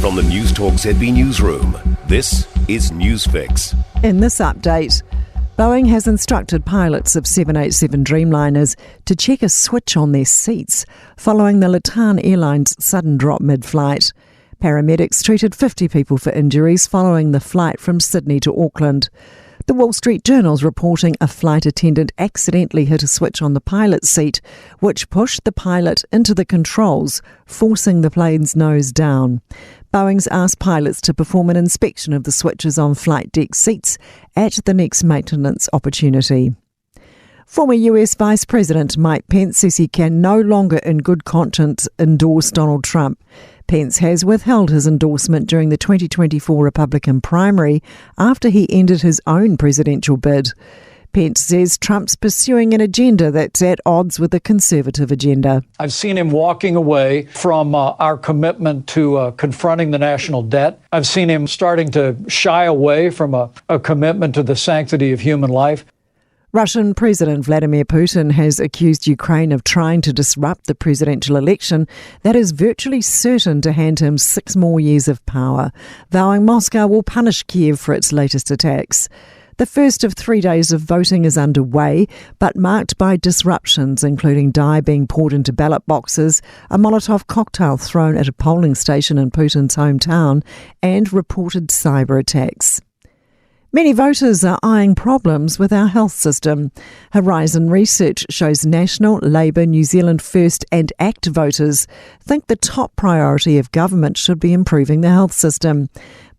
From the Newstalk ZB newsroom, this is Newsfix. In this update, Boeing has instructed pilots of 787 Dreamliners to check a switch on their seats following the Latam Airlines sudden drop mid-flight. Paramedics treated 50 people for injuries following the flight from Sydney to Auckland. The Wall Street Journal's reporting a flight attendant accidentally hit a switch on the pilot's seat, which pushed the pilot into the controls, forcing the plane's nose down. Boeing's asked pilots to perform an inspection of the switches on flight deck seats at the next maintenance opportunity. Former US Vice President Mike Pence says he can no longer in good conscience endorse Donald Trump. Pence has withheld his endorsement during the 2024 Republican primary after he ended his own presidential bid. Pence says Trump's pursuing an agenda that's at odds with the conservative agenda. I've seen him walking away from our commitment to confronting the national debt. I've seen him starting to shy away from a commitment to the sanctity of human life. Russian President Vladimir Putin has accused Ukraine of trying to disrupt the presidential election that is virtually certain to hand him 6 more years of power, vowing Moscow will punish Kiev for its latest attacks. The first of 3 days of voting is underway, but marked by disruptions, including dye being poured into ballot boxes, a Molotov cocktail thrown at a polling station in Putin's hometown, and reported cyber attacks. Many voters are eyeing problems with our health system. Horizon Research shows National, Labour, New Zealand First and ACT voters think the top priority of government should be improving the health system.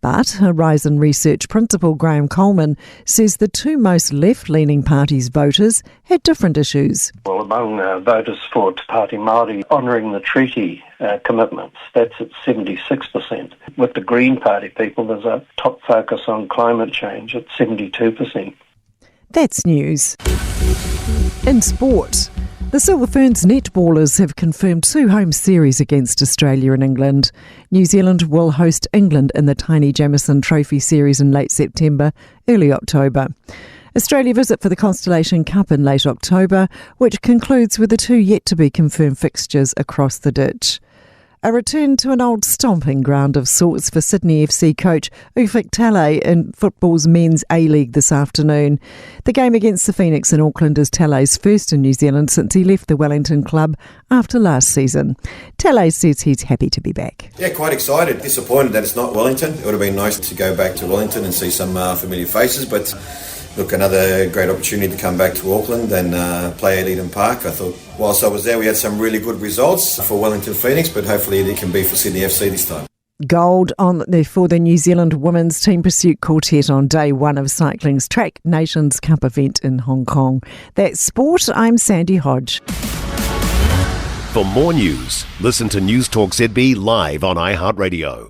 But Horizon Research Principal Graham Coleman says the two most left-leaning parties' voters had different issues. Well, among voters for Te Pāti Māori honouring the treaty commitments, that's at 76%. With the Green Party people, there's a top focus on climate change at 72%. That's news. In sport, the Silver Ferns netballers have confirmed 2 home series against Australia and England. New Zealand will host England in the Tiny Jamison Trophy series in late September, early October. Australia visit for the Constellation Cup in late October, which concludes with the 2 yet-to-be-confirmed fixtures across the ditch. A return to an old stomping ground of sorts for Sydney FC coach Ufuk Talay in football's men's A-League this afternoon. The game against the Phoenix in Auckland is Talay's first in New Zealand since he left the Wellington club after last season. Talay says he's happy to be back. Yeah, quite excited. Disappointed that it's not Wellington. It would have been nice to go back to Wellington and see some familiar faces, but look, another great opportunity to come back to Auckland and play at Eden Park. I thought whilst I was there we had some really good results for Wellington Phoenix, but hopefully it can be for Sydney FC this time. Gold for the New Zealand Women's Team Pursuit Quartet on day 1 of cycling's Track Nations Cup event in Hong Kong. That's sport. I'm Sandy Hodge. For more news, listen to Newstalk ZB live on iHeartRadio.